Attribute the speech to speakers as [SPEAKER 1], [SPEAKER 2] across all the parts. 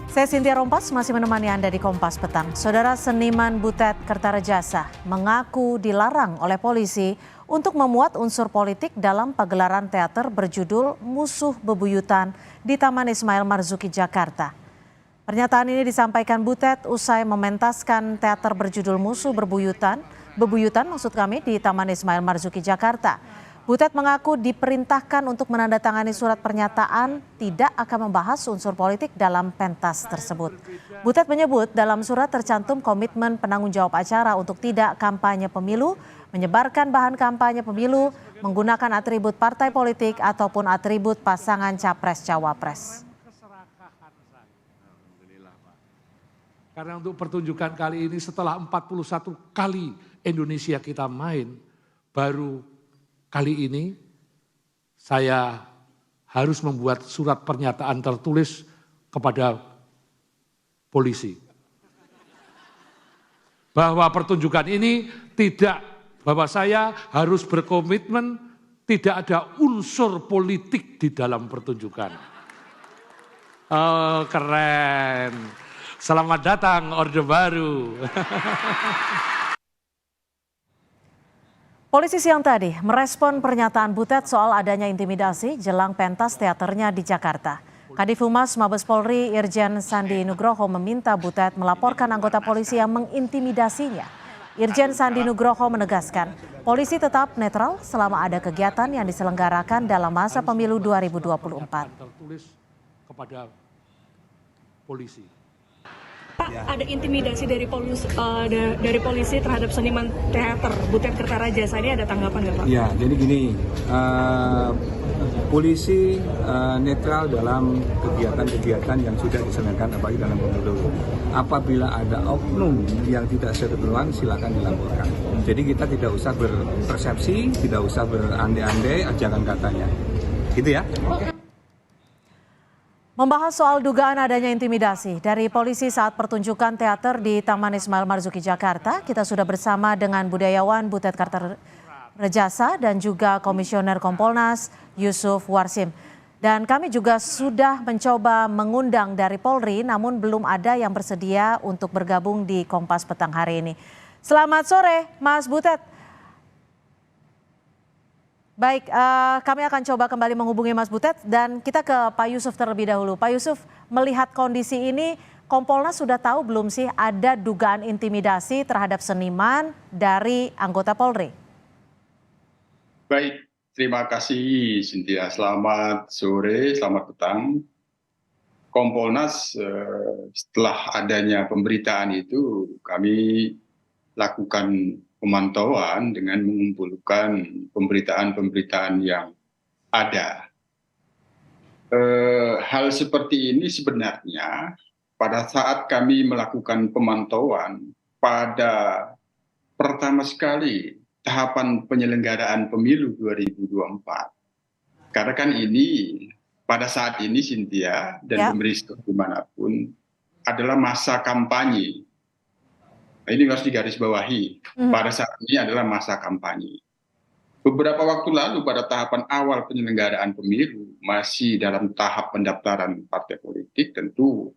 [SPEAKER 1] Saya Cynthia Rompas masih menemani Anda di Kompas Petang. Saudara seniman Butet Kertarejasa mengaku dilarang oleh polisi untuk memuat unsur politik dalam pagelaran teater berjudul Musuh Bebuyutan di Taman Ismail Marzuki, Jakarta. Pernyataan ini disampaikan Butet usai mementaskan teater berjudul Musuh Bebuyutan di Taman Ismail Marzuki, Jakarta. Butet mengaku diperintahkan untuk menandatangani surat pernyataan tidak akan membahas unsur politik dalam pentas tersebut. Butet menyebut dalam surat tercantum komitmen penanggung jawab acara untuk tidak kampanye pemilu, menyebarkan bahan kampanye pemilu, menggunakan atribut partai politik ataupun atribut pasangan capres-cawapres.
[SPEAKER 2] Karena untuk pertunjukan kali ini setelah 41 kali Indonesia kita main, baru kali ini saya harus membuat surat pernyataan tertulis kepada polisi. Bahwa pertunjukan ini bahwa saya harus berkomitmen tidak ada unsur politik di dalam pertunjukan. Oh, keren. Selamat datang Orde Baru.
[SPEAKER 1] Polisi siang tadi merespon pernyataan Butet soal adanya intimidasi jelang pentas teaternya di Jakarta. Kadif Humas Mabes Polri Irjen Sandi Nugroho meminta Butet melaporkan anggota polisi yang mengintimidasinya. Irjen Sandi Nugroho menegaskan, polisi tetap netral selama ada kegiatan yang diselenggarakan dalam masa pemilu 2024.
[SPEAKER 2] Tertulis kepada polisi.
[SPEAKER 3] Pak, ada intimidasi dari polisi terhadap seniman teater Butet Kertarejasa, ini ada tanggapan nggak Pak?
[SPEAKER 4] Ya, jadi gini, polisi netral dalam kegiatan-kegiatan yang sudah diselenggarakan apalagi dalam pemilu. Apabila ada oknum yang tidak sesuai ketentuan, silakan dilaporkan. Jadi kita tidak usah berpersepsi, tidak usah berandai-andai ajakan katanya. Gitu ya.
[SPEAKER 1] Membahas soal dugaan adanya intimidasi dari polisi saat pertunjukan teater di Taman Ismail Marzuki, Jakarta, kita sudah bersama dengan budayawan Butet Kertarejasa dan juga Komisioner Kompolnas Yusuf Warsim. Dan kami juga sudah mencoba mengundang dari Polri, namun belum ada yang bersedia untuk bergabung di Kompas Petang hari ini. Selamat sore, Mas Butet. Baik, kami akan coba kembali menghubungi Mas Butet dan kita ke Pak Yusuf terlebih dahulu. Pak Yusuf, melihat kondisi ini, Kompolnas sudah tahu belum sih ada dugaan intimidasi terhadap seniman dari anggota Polri?
[SPEAKER 5] Baik, terima kasih Cynthia. Selamat sore, selamat petang. Kompolnas setelah adanya pemberitaan itu kami lakukan pemantauan dengan mengumpulkan pemberitaan-pemberitaan yang ada. Hal seperti ini sebenarnya pada saat kami melakukan pemantauan pada pertama sekali tahapan penyelenggaraan pemilu 2024. Karena kan ini pada saat ini Cynthia dan pemerintah dimanapun adalah masa kampanye. Ini harus digarisbawahi, pada saat ini adalah masa kampanye. Beberapa waktu lalu pada tahapan awal penyelenggaraan pemilu, masih dalam tahap pendaftaran partai politik, tentu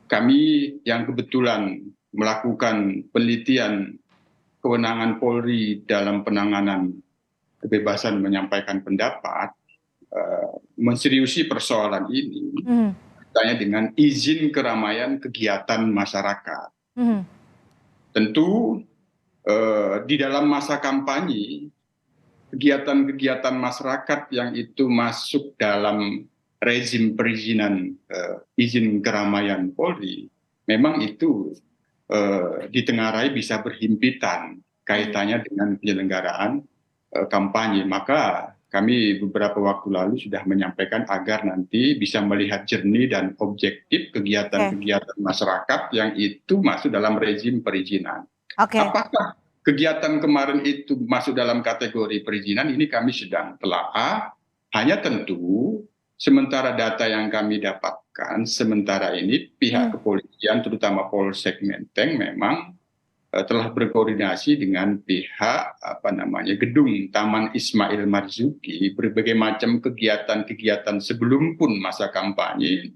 [SPEAKER 5] kami yang kebetulan melakukan penelitian kewenangan Polri dalam penanganan kebebasan menyampaikan pendapat, menseriusi persoalan ini, misalnya dengan izin keramaian kegiatan masyarakat. Tentu di dalam masa kampanye, kegiatan-kegiatan masyarakat yang itu masuk dalam rezim perizinan izin keramaian Polri, memang itu ditengarai bisa berhimpitan kaitannya dengan penyelenggaraan kampanye. Maka kami beberapa waktu lalu sudah menyampaikan agar nanti bisa melihat jernih dan objektif kegiatan-kegiatan masyarakat yang itu masuk dalam rezim perizinan. Apakah kegiatan kemarin itu masuk dalam kategori perizinan, ini kami sedang telaah. Hanya tentu sementara data yang kami dapatkan, sementara ini pihak kepolisian terutama Polsek Menteng memang telah berkoordinasi dengan pihak gedung Taman Ismail Marzuki, berbagai macam kegiatan-kegiatan sebelum pun masa kampanye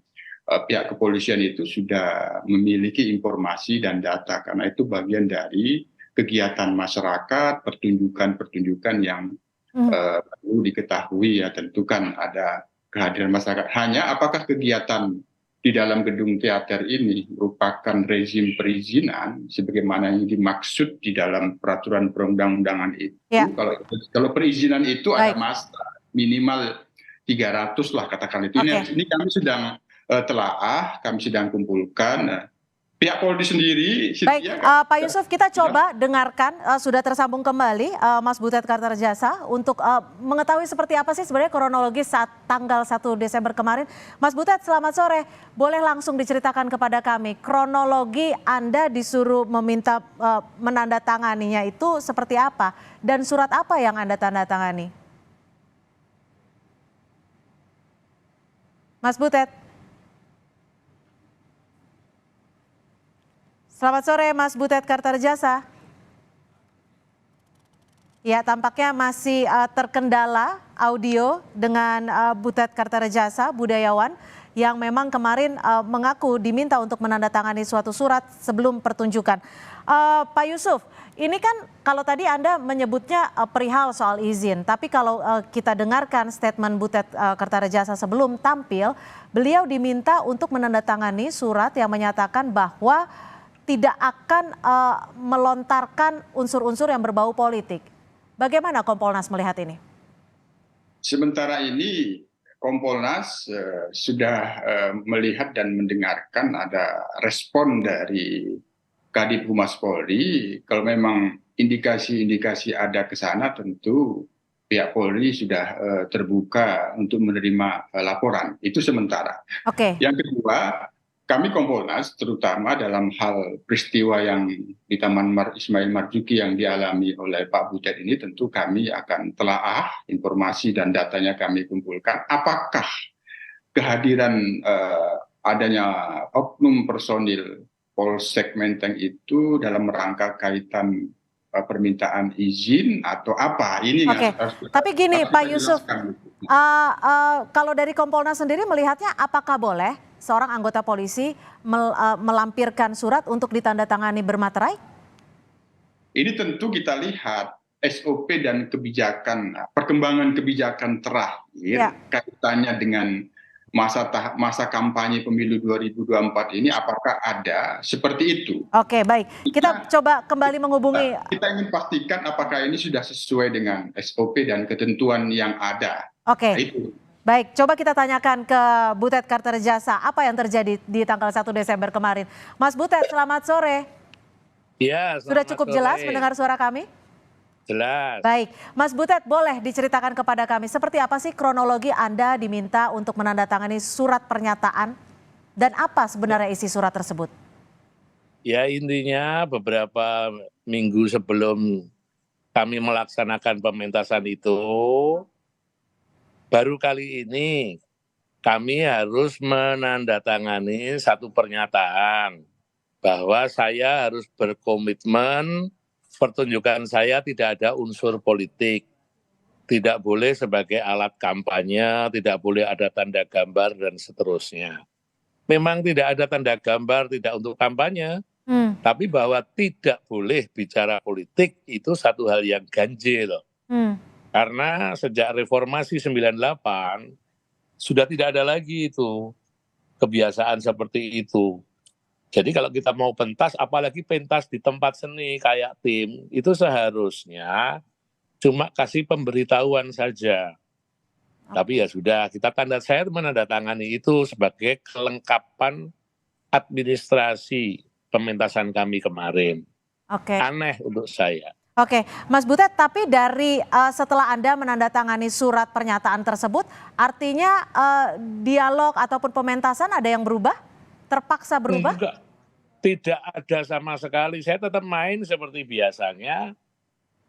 [SPEAKER 5] pihak kepolisian itu sudah memiliki informasi dan data karena itu bagian dari kegiatan masyarakat, pertunjukan-pertunjukan yang perlu diketahui ya, tentu kan ada kehadiran masyarakat. Hanya apakah kegiatan di dalam gedung teater ini merupakan rezim perizinan sebagaimana yang dimaksud di dalam peraturan perundang-undangan itu.
[SPEAKER 1] Ya.
[SPEAKER 5] Kalau perizinan itu
[SPEAKER 1] Baik.
[SPEAKER 5] ada masa minimal 300 lah katakan itu.
[SPEAKER 1] Oke.
[SPEAKER 5] Ini kami sedang telaah, kami sedang kumpulkan. Pihak Polri sendiri
[SPEAKER 1] Baik,
[SPEAKER 5] setia
[SPEAKER 1] Pak Yusuf, kita coba dengarkan, sudah tersambung kembali Mas Butet Kartarejasa untuk mengetahui seperti apa sih sebenarnya kronologis saat tanggal 1 Desember kemarin. Mas Butet, selamat sore. Boleh langsung diceritakan kepada kami kronologi Anda disuruh meminta menandatanganinya itu seperti apa dan surat apa yang Anda tandatangani? Mas Butet. Selamat sore Mas Butet Kartarejasa. Ya, tampaknya masih terkendala audio dengan Butet Kartarejasa, budayawan yang memang kemarin mengaku diminta untuk menandatangani suatu surat sebelum pertunjukan. Pak Yusuf, ini kan kalau tadi Anda menyebutnya perihal soal izin, tapi kalau kita dengarkan statement Butet Kartarejasa sebelum tampil, beliau diminta untuk menandatangani surat yang menyatakan bahwa tidak akan melontarkan unsur-unsur yang berbau politik. Bagaimana Kompolnas melihat ini?
[SPEAKER 5] Sementara ini Kompolnas sudah melihat dan mendengarkan ada respon dari Kadif Humas Polri. Kalau memang indikasi-indikasi ada ke sana, tentu pihak Polri sudah terbuka untuk menerima laporan. Itu sementara.
[SPEAKER 1] Oke.
[SPEAKER 5] Yang kedua, kami Kompolnas terutama dalam hal peristiwa yang di Taman Ismail Marzuki yang dialami oleh Pak Butet ini, tentu kami akan telaah informasi dan datanya kami kumpulkan. Apakah kehadiran adanya oknum personil Polsek Menteng itu dalam rangka kaitan permintaan izin atau apa? Ini
[SPEAKER 1] Oke. Tapi gini Pak Yusuf, kalau dari Kompolnas sendiri melihatnya apakah boleh seorang anggota polisi melampirkan surat untuk ditandatangani bermaterai?
[SPEAKER 5] Ini tentu kita lihat SOP dan kebijakan, perkembangan kebijakan terakhir kaitannya dengan masa kampanye pemilu 2024 ini, apakah ada seperti itu?
[SPEAKER 1] Oke, baik. Kita coba kembali menghubungi.
[SPEAKER 5] Kita ingin pastikan apakah ini sudah sesuai dengan SOP dan ketentuan yang ada.
[SPEAKER 1] Oke.
[SPEAKER 5] Nah, itu.
[SPEAKER 1] Baik, coba kita tanyakan ke Butet Kartarejasa apa yang terjadi di tanggal 1 Desember kemarin. Mas Butet, selamat sore.
[SPEAKER 6] Ya,
[SPEAKER 1] sudah cukup jelas mendengar suara kami?
[SPEAKER 6] Jelas.
[SPEAKER 1] Baik, Mas Butet boleh diceritakan kepada kami seperti apa sih kronologi Anda diminta untuk menandatangani surat pernyataan dan apa sebenarnya isi surat tersebut?
[SPEAKER 6] Ya, intinya beberapa minggu sebelum kami melaksanakan pementasan itu, baru kali ini kami harus menandatangani satu pernyataan bahwa saya harus berkomitmen pertunjukan saya tidak ada unsur politik, tidak boleh sebagai alat kampanye, tidak boleh ada tanda gambar dan seterusnya. Memang tidak ada tanda gambar, tidak untuk kampanye, tapi bahwa tidak boleh bicara politik itu satu hal yang ganjil. Karena sejak reformasi 98 sudah tidak ada lagi itu kebiasaan seperti itu. Jadi kalau kita mau pentas, apalagi pentas di tempat seni kayak tim, itu seharusnya cuma kasih pemberitahuan saja. Tapi ya sudah, saya menandatangani itu sebagai kelengkapan administrasi pementasan kami kemarin. Aneh untuk saya.
[SPEAKER 1] Oke, Mas Butet, tapi dari setelah Anda menandatangani surat pernyataan tersebut, artinya dialog ataupun pementasan ada yang berubah? Terpaksa berubah?
[SPEAKER 6] Enggak, tidak ada sama sekali. Saya tetap main seperti biasanya.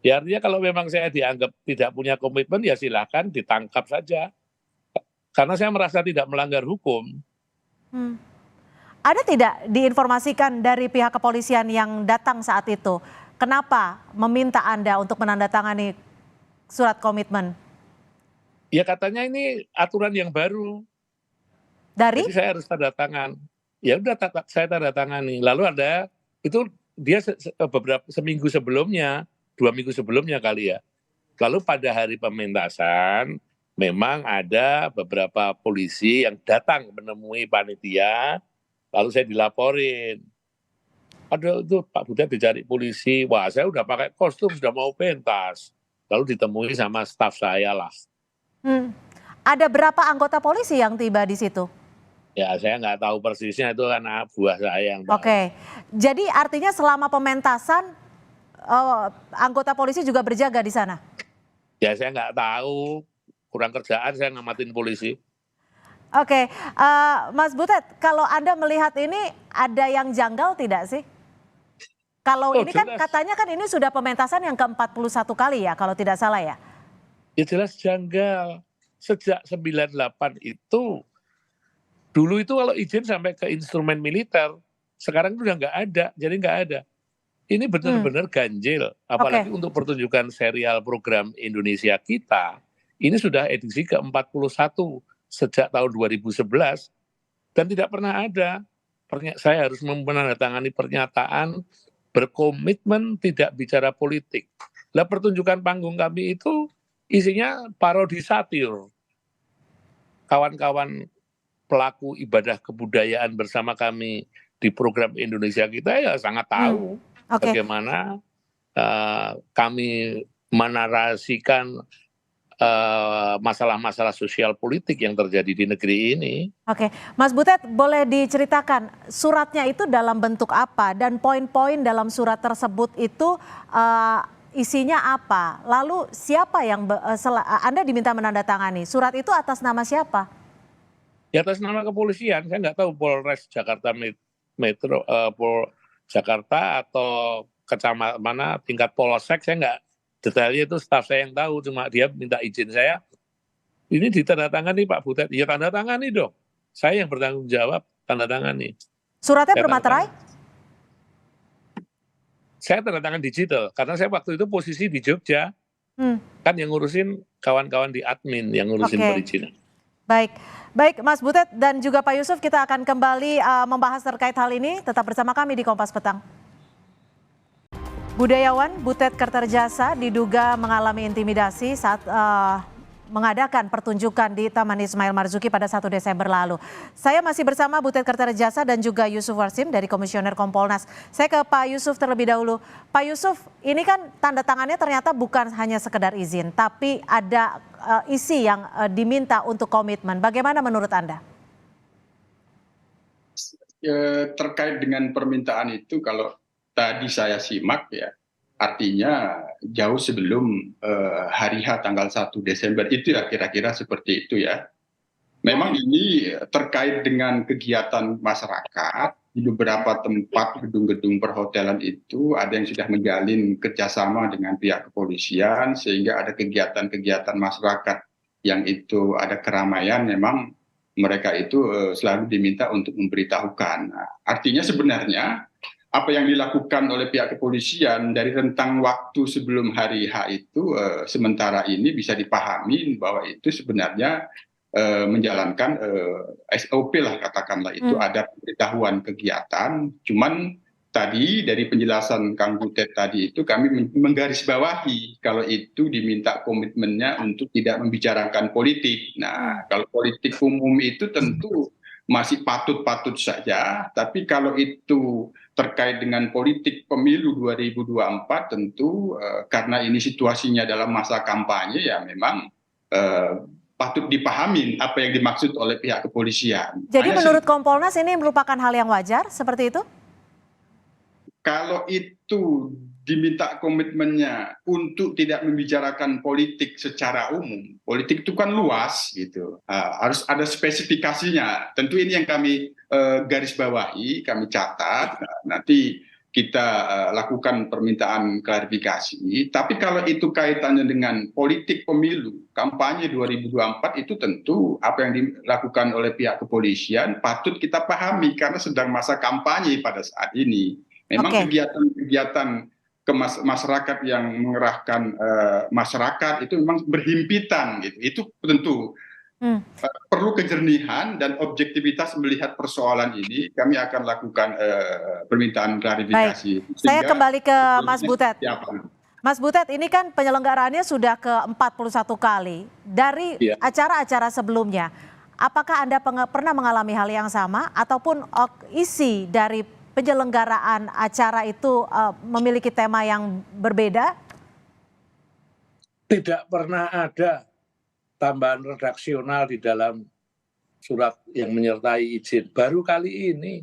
[SPEAKER 6] Ya artinya kalau memang saya dianggap tidak punya komitmen, ya silahkan ditangkap saja. Karena saya merasa tidak melanggar hukum.
[SPEAKER 1] Ada tidak diinformasikan dari pihak kepolisian yang datang saat itu? Kenapa meminta Anda untuk menandatangani surat komitmen?
[SPEAKER 6] Ya katanya ini aturan yang baru.
[SPEAKER 1] Dari?
[SPEAKER 6] Jadi saya harus tanda tangan. Ya udah saya tanda tangani. Lalu ada itu dia beberapa seminggu sebelumnya, 2 minggu sebelumnya kali ya. Lalu pada hari pementasan memang ada beberapa polisi yang datang menemui panitia, lalu saya dilaporin. Ada itu Pak Butet dicari polisi, wah saya udah pakai kostum, sudah mau pentas. Lalu ditemui sama staf saya lah.
[SPEAKER 1] Ada berapa anggota polisi yang tiba di situ?
[SPEAKER 6] Ya saya nggak tahu persisnya, itu kan buah saya yang tahu.
[SPEAKER 1] Oke, jadi artinya selama pementasan anggota polisi juga berjaga di sana?
[SPEAKER 6] Ya saya nggak tahu, kurang kerjaan saya ngamatin polisi.
[SPEAKER 1] Oke, Mas Butet, kalau Anda melihat ini ada yang janggal tidak sih? Kalau ini kan
[SPEAKER 6] jelas.
[SPEAKER 1] katanya kan ini sudah pementasan yang ke-41 kali ya, kalau tidak salah ya?
[SPEAKER 6] Ya jelas janggal. Sejak 98 itu, dulu itu kalau izin sampai ke instrumen militer, sekarang itu udah nggak ada, jadi nggak ada. Ini benar-benar ganjil, apalagi untuk pertunjukan serial program Indonesia Kita, ini sudah edisi ke-41 sejak tahun 2011, dan tidak pernah ada. Saya harus menandatangani pernyataan berkomitmen tidak bicara politik. Lah pertunjukan panggung kami itu isinya parodi satir. Kawan-kawan pelaku ibadah kebudayaan bersama kami di program Indonesia Kita ya sangat tahu bagaimana kami menarasikan masalah-masalah sosial politik yang terjadi di negeri ini.
[SPEAKER 1] Oke, Mas Butet, boleh diceritakan suratnya itu dalam bentuk apa dan poin-poin dalam surat tersebut itu isinya apa? Lalu siapa yang Anda diminta menandatangani? Surat itu atas nama siapa?
[SPEAKER 6] Di atas nama kepolisian, saya nggak tahu Polres Jakarta Metro, Pol Jakarta atau kecamatan mana, tingkat Polsek, saya nggak. Detailnya itu staf saya yang tahu, cuma dia minta izin saya, ini ditandatangani Pak Butet, ya tanda tangani dong. Saya yang bertanggung jawab, tanda tangani.
[SPEAKER 1] Suratnya bermaterai?
[SPEAKER 6] Saya tanda tangan digital, karena saya waktu itu posisi di Jogja, kan yang ngurusin kawan-kawan di admin, yang ngurusin perizinan.
[SPEAKER 1] Baik Mas Butet dan juga Pak Yusuf, kita akan kembali membahas terkait hal ini, tetap bersama kami di Kompas Petang. Budayawan Butet Kertarejasa diduga mengalami intimidasi saat mengadakan pertunjukan di Taman Ismail Marzuki pada 1 Desember lalu. Saya masih bersama Butet Kertarejasa dan juga Yusuf Warsim dari Komisioner Kompolnas. Saya ke Pak Yusuf terlebih dahulu. Pak Yusuf, ini kan tanda tangannya ternyata bukan hanya sekedar izin, tapi ada isi yang diminta untuk komitmen. Bagaimana menurut Anda?
[SPEAKER 5] Terkait dengan permintaan itu, kalau tadi saya simak ya, artinya jauh sebelum hari H tanggal 1 Desember itu ya, kira-kira seperti itu ya. Memang ini terkait dengan kegiatan masyarakat di beberapa tempat gedung-gedung perhotelan itu ada yang sudah menjalin kerjasama dengan pihak kepolisian, sehingga ada kegiatan-kegiatan masyarakat yang itu ada keramaian, memang mereka itu selalu diminta untuk memberitahukan. Nah, artinya sebenarnya apa yang dilakukan oleh pihak kepolisian dari rentang waktu sebelum hari H itu sementara ini bisa dipahami bahwa itu sebenarnya menjalankan SOP lah, katakanlah itu ada pemberitahuan kegiatan. Cuman tadi dari penjelasan Kang Butet tadi itu kami menggarisbawahi kalau itu diminta komitmennya untuk tidak membicarakan politik. Nah, kalau politik umum itu tentu masih patut-patut saja, tapi kalau itu terkait dengan politik pemilu 2024 tentu karena ini situasinya dalam masa kampanye ya memang patut dipahami apa yang dimaksud oleh pihak kepolisian.
[SPEAKER 1] Jadi menurut Kompolnas ini merupakan hal yang wajar seperti itu?
[SPEAKER 5] Kalau itu diminta komitmennya untuk tidak membicarakan politik secara umum, politik itu kan luas gitu, harus ada spesifikasinya. Tentu ini yang kami garis bawahi, kami catat, nanti kita lakukan permintaan klarifikasi. Tapi kalau itu kaitannya dengan politik pemilu, kampanye 2024 itu tentu apa yang dilakukan oleh pihak kepolisian patut kita pahami karena sedang masa kampanye pada saat ini. Memang kegiatan-kegiatan ke masyarakat yang mengerahkan masyarakat itu memang berhimpitan gitu. Itu tentu
[SPEAKER 1] Hmm.
[SPEAKER 5] Perlu kejernihan dan objektivitas melihat persoalan ini. Kami akan lakukan permintaan klarifikasi.
[SPEAKER 1] Baik, saya kembali ke Mas Butet.
[SPEAKER 5] Siapa?
[SPEAKER 1] Mas Butet, ini kan penyelenggaraannya sudah ke-41 kali. Dari
[SPEAKER 6] Ya.
[SPEAKER 1] acara-acara sebelumnya, apakah Anda pernah mengalami hal yang sama ataupun isi dari penyelenggaraan acara itu memiliki tema yang berbeda?
[SPEAKER 6] Tidak pernah ada tambahan redaksional di dalam surat yang menyertai izin. Baru kali ini.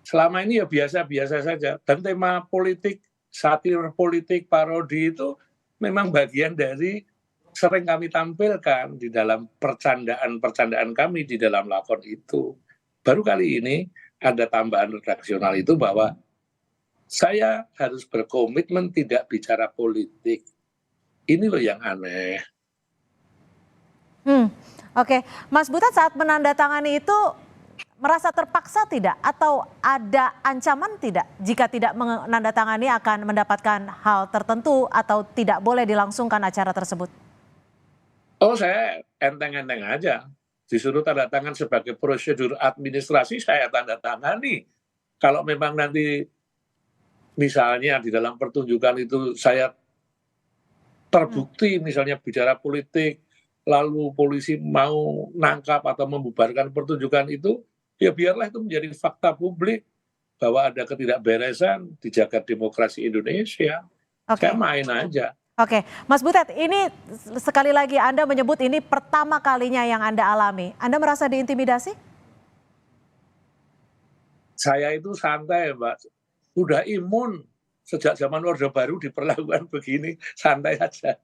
[SPEAKER 6] Selama ini ya biasa-biasa saja. Dan tema politik, satir politik, parodi itu memang bagian dari sering kami tampilkan di dalam percandaan-percandaan kami di dalam lakon itu. Baru kali ini ada tambahan redaksional itu bahwa saya harus berkomitmen tidak bicara politik. Ini loh yang aneh.
[SPEAKER 1] Oke, Mas Butet saat menandatangani itu merasa terpaksa tidak atau ada ancaman tidak jika tidak menandatangani akan mendapatkan hal tertentu atau tidak boleh dilangsungkan acara tersebut?
[SPEAKER 6] Oh, saya enteng-enteng aja. Disuruh tanda tangan sebagai prosedur administrasi, saya tanda tangani. Kalau memang nanti misalnya di dalam pertunjukan itu saya terbukti misalnya bicara politik, lalu polisi mau nangkap atau membubarkan pertunjukan itu, ya biarlah itu menjadi fakta publik bahwa ada ketidakberesan di jagat demokrasi Indonesia.
[SPEAKER 1] Oke.
[SPEAKER 6] Saya main aja.
[SPEAKER 1] Oke, Mas Butet, ini sekali lagi Anda menyebut ini pertama kalinya yang Anda alami. Anda merasa diintimidasi?
[SPEAKER 6] Saya itu santai, Mbak. Udah imun sejak zaman Orde Baru diperlakukan begini, santai aja.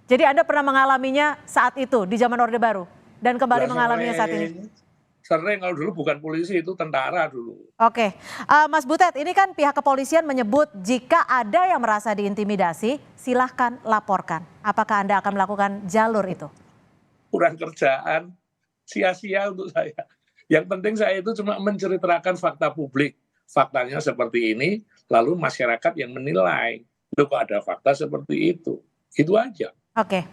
[SPEAKER 1] Jadi Anda pernah mengalaminya saat itu di zaman Orde Baru dan kembali mengalaminya saat ini?
[SPEAKER 6] Sering, kalau dulu bukan polisi, itu tentara dulu.
[SPEAKER 1] Oke, Mas Butet, ini kan pihak kepolisian menyebut jika ada yang merasa diintimidasi, silahkan laporkan. Apakah Anda akan melakukan jalur itu?
[SPEAKER 6] Kurang kerjaan, sia-sia untuk saya. Yang penting saya itu cuma menceritakan fakta publik. Faktanya seperti ini, lalu masyarakat yang menilai. Loh, kok ada fakta seperti itu? Itu aja.
[SPEAKER 1] Oke,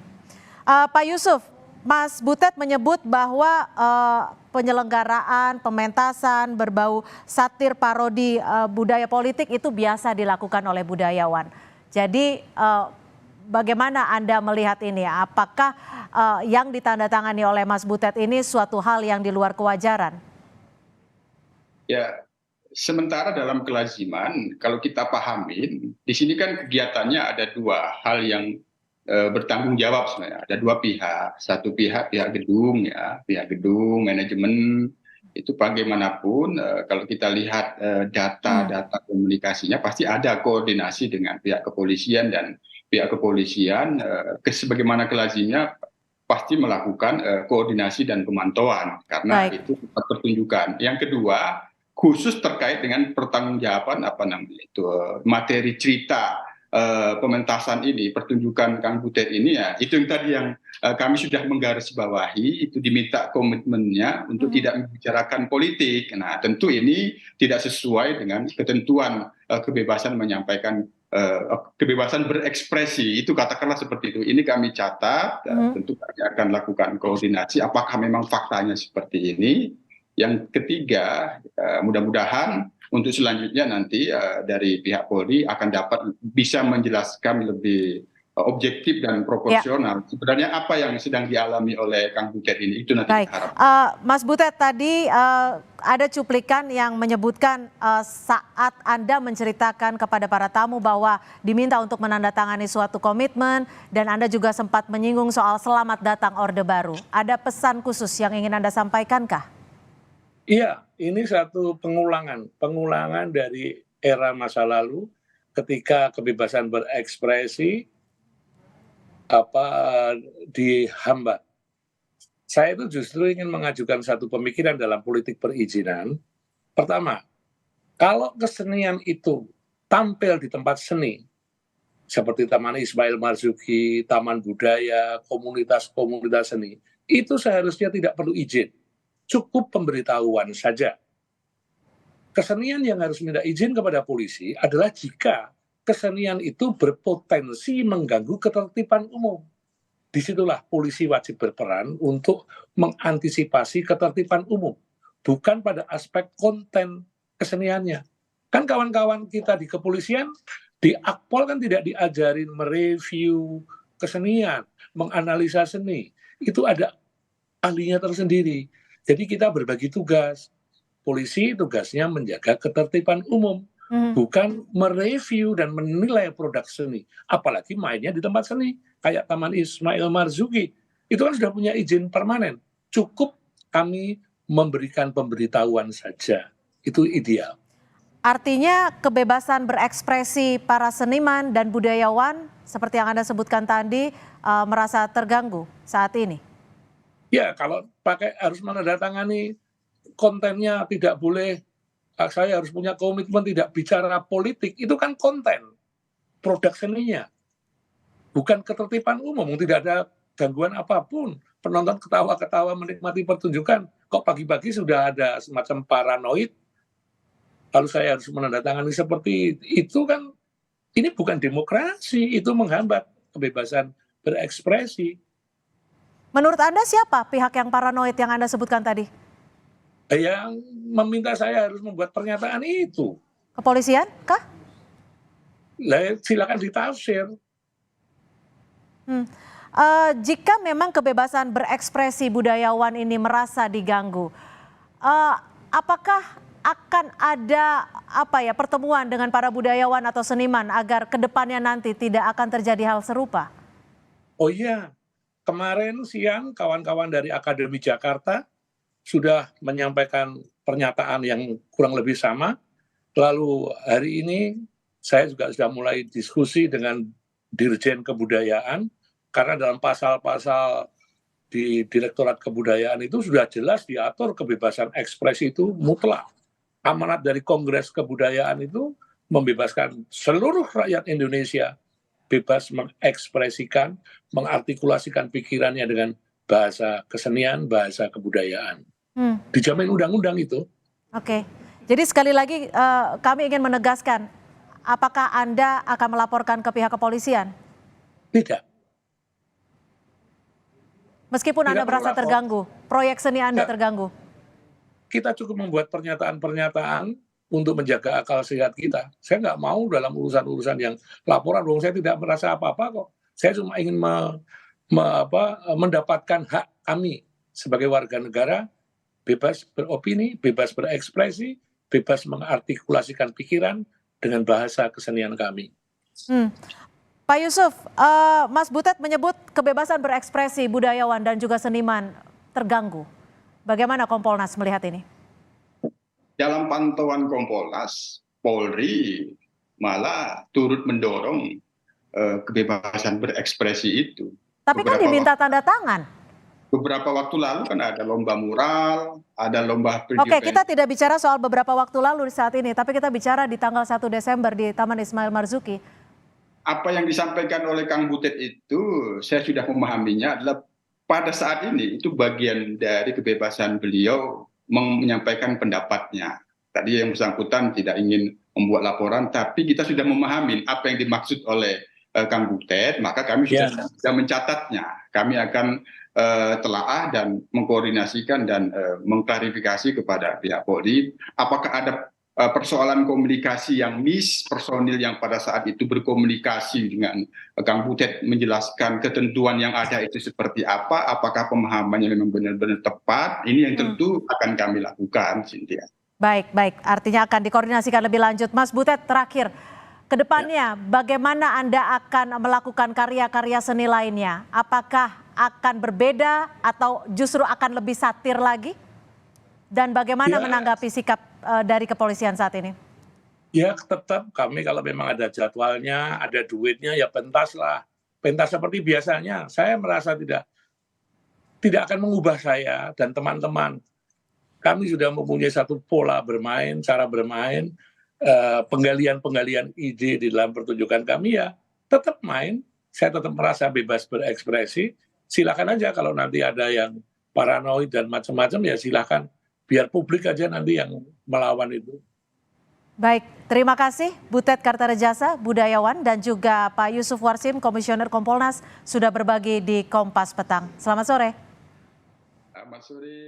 [SPEAKER 1] Pak Yusuf, Mas Butet menyebut bahwa penyelenggaraan, pementasan berbau satir parodi budaya politik itu biasa dilakukan oleh budayawan. Jadi bagaimana Anda melihat ini? Apakah yang ditandatangani oleh Mas Butet ini suatu hal yang di luar kewajaran?
[SPEAKER 5] Ya, sementara dalam kelaziman, kalau kita pahamin, di sini kan kegiatannya ada dua hal yang bertanggung jawab sebenarnya. Ada dua pihak, satu pihak gedung ya, pihak gedung, manajemen itu bagaimanapun kalau kita lihat data komunikasinya pasti ada koordinasi dengan pihak kepolisian dan pihak kepolisian sebagaimana kelazimnya pasti melakukan koordinasi dan pemantauan karena itu pertunjukan. Yang kedua khusus terkait dengan pertanggungjawaban materi cerita pementasan ini, pertunjukan Kang Butet ini ya, itu yang tadi yang kami sudah menggarisbawahi, itu diminta komitmennya untuk tidak membicarakan politik. Nah, tentu ini tidak sesuai dengan ketentuan kebebasan menyampaikan, kebebasan berekspresi, itu katakanlah seperti itu. Ini kami catat, tentu kami akan lakukan koordinasi, apakah memang faktanya seperti ini. Yang ketiga, mudah-mudahan untuk selanjutnya nanti dari pihak Polri akan dapat bisa menjelaskan lebih objektif dan proporsional. Sebenarnya apa yang sedang dialami oleh Kang Butet ini, itu nanti kita harapkan.
[SPEAKER 1] Mas Butet, tadi ada cuplikan yang menyebutkan saat Anda menceritakan kepada para tamu bahwa diminta untuk menandatangani suatu komitmen dan Anda juga sempat menyinggung soal selamat datang Orde Baru. Ada pesan khusus yang ingin Anda sampaikan-kah?
[SPEAKER 6] Iya, ini satu pengulangan dari era masa lalu ketika kebebasan berekspresi dihambat. Saya itu justru ingin mengajukan satu pemikiran dalam politik perizinan. Pertama, kalau kesenian itu tampil di tempat seni, seperti Taman Ismail Marzuki, Taman Budaya, komunitas-komunitas seni, itu seharusnya tidak perlu izin. Cukup pemberitahuan saja. Kesenian yang harus minta izin kepada polisi adalah jika kesenian itu berpotensi mengganggu ketertiban umum. disitulah polisi wajib berperan untuk mengantisipasi ketertiban umum, bukan pada aspek konten keseniannya. Kan kawan-kawan kita di kepolisian, di Akpol kan tidak diajarin mereview kesenian, menganalisa seni. Itu ada ahlinya tersendiri. Jadi kita berbagi tugas. Polisi tugasnya menjaga ketertiban umum, bukan mereview dan menilai produk seni. Apalagi mainnya di tempat seni, kayak Taman Ismail Marzuki. Itu kan sudah punya izin permanen. Cukup kami memberikan pemberitahuan saja. Itu ideal.
[SPEAKER 1] Artinya kebebasan berekspresi para seniman dan budayawan seperti yang Anda sebutkan tadi merasa terganggu saat ini?
[SPEAKER 6] Ya, kalau pakai harus menandatangani kontennya tidak boleh, saya harus punya komitmen tidak bicara politik, itu kan konten, produk seninya. Bukan ketertiban umum, tidak ada gangguan apapun. Penonton ketawa-ketawa menikmati pertunjukan, kok pagi-pagi sudah ada semacam paranoid, lalu saya harus menandatangani seperti itu kan, ini bukan demokrasi, itu menghambat kebebasan berekspresi.
[SPEAKER 1] Menurut Anda siapa pihak yang paranoid yang Anda sebutkan tadi?
[SPEAKER 6] Yang meminta saya harus membuat pernyataan itu.
[SPEAKER 1] Kepolisian kah?
[SPEAKER 6] Silakan ditafsir.
[SPEAKER 1] Jika memang kebebasan berekspresi budayawan ini merasa diganggu, apakah akan ada pertemuan dengan para budayawan atau seniman agar kedepannya nanti tidak akan terjadi hal serupa?
[SPEAKER 6] Oh iya, kemarin siang kawan-kawan dari Akademi Jakarta sudah menyampaikan pernyataan yang kurang lebih sama. Lalu hari ini saya juga sudah mulai diskusi dengan Dirjen Kebudayaan, karena dalam pasal-pasal di Direktorat Kebudayaan itu sudah jelas diatur kebebasan ekspresi itu mutlak. Amanat dari Kongres Kebudayaan itu membebaskan seluruh rakyat Indonesia bebas mengekspresikan, mengartikulasikan pikirannya dengan bahasa kesenian, bahasa kebudayaan. Dijamin undang-undang itu.
[SPEAKER 1] Oke, jadi sekali lagi kami ingin menegaskan, apakah Anda akan melaporkan ke pihak kepolisian?
[SPEAKER 6] Tidak.
[SPEAKER 1] Meskipun Anda merasa terganggu, proyek seni Anda terganggu?
[SPEAKER 6] Kita cukup membuat pernyataan-pernyataan untuk menjaga akal sehat kita. Saya nggak mau dalam urusan-urusan yang laporan, saya tidak merasa apa-apa kok. Saya cuma ingin mendapatkan hak kami sebagai warga negara, bebas beropini, bebas berekspresi, bebas mengartikulasikan pikiran dengan bahasa kesenian kami.
[SPEAKER 1] Pak Yusuf, Mas Butet menyebut kebebasan berekspresi budayawan dan juga seniman terganggu. Bagaimana Kompolnas melihat ini?
[SPEAKER 5] Dalam pantauan Kompolnas, Polri malah turut mendorong kebebasan berekspresi itu.
[SPEAKER 1] Tapi kan diminta tanda tangan.
[SPEAKER 5] Beberapa waktu lalu kan ada lomba mural, ada lomba
[SPEAKER 1] Oke, kita tidak bicara soal beberapa waktu lalu saat ini, tapi kita bicara di tanggal 1 Desember di Taman Ismail Marzuki.
[SPEAKER 5] Apa yang disampaikan oleh Kang Butet itu, saya sudah memahaminya adalah pada saat ini itu bagian dari kebebasan beliau menyampaikan pendapatnya. Tadi yang bersangkutan tidak ingin membuat laporan, tapi kita sudah memahami apa yang dimaksud oleh Kang Butet, maka kami sudah mencatatnya. Kami akan telaah dan mengkoordinasikan dan mengklarifikasi kepada pihak Polri apakah ada persoalan komunikasi yang personil yang pada saat itu berkomunikasi dengan Kang Butet menjelaskan ketentuan yang ada itu seperti apa, apakah pemahamannya memang benar-benar tepat, ini yang tentu akan kami lakukan, Cynthia.
[SPEAKER 1] Baik, artinya akan dikoordinasikan lebih lanjut. Mas Butet, terakhir, kedepannya bagaimana Anda akan melakukan karya-karya seni lainnya? Apakah akan berbeda atau justru akan lebih satir lagi? Dan bagaimana menanggapi sikap dari kepolisian saat ini?
[SPEAKER 6] Ya tetap kami kalau memang ada jadwalnya, ada duitnya ya pentas lah. Pentas seperti biasanya. Saya merasa tidak akan mengubah saya dan teman-teman. Kami sudah mempunyai satu pola bermain, cara bermain, penggalian-penggalian ide di dalam pertunjukan kami ya tetap main. Saya tetap merasa bebas berekspresi. Silakan aja kalau nanti ada yang paranoid dan macam-macam ya silakan. Biar publik aja nanti yang melawan itu.
[SPEAKER 1] Baik, terima kasih Butet Kartarejasa, budayawan, dan juga Pak Yusuf Warsim, Komisioner Kompolnas, sudah berbagi di Kompas Petang. Selamat sore.
[SPEAKER 5] Selamat sore.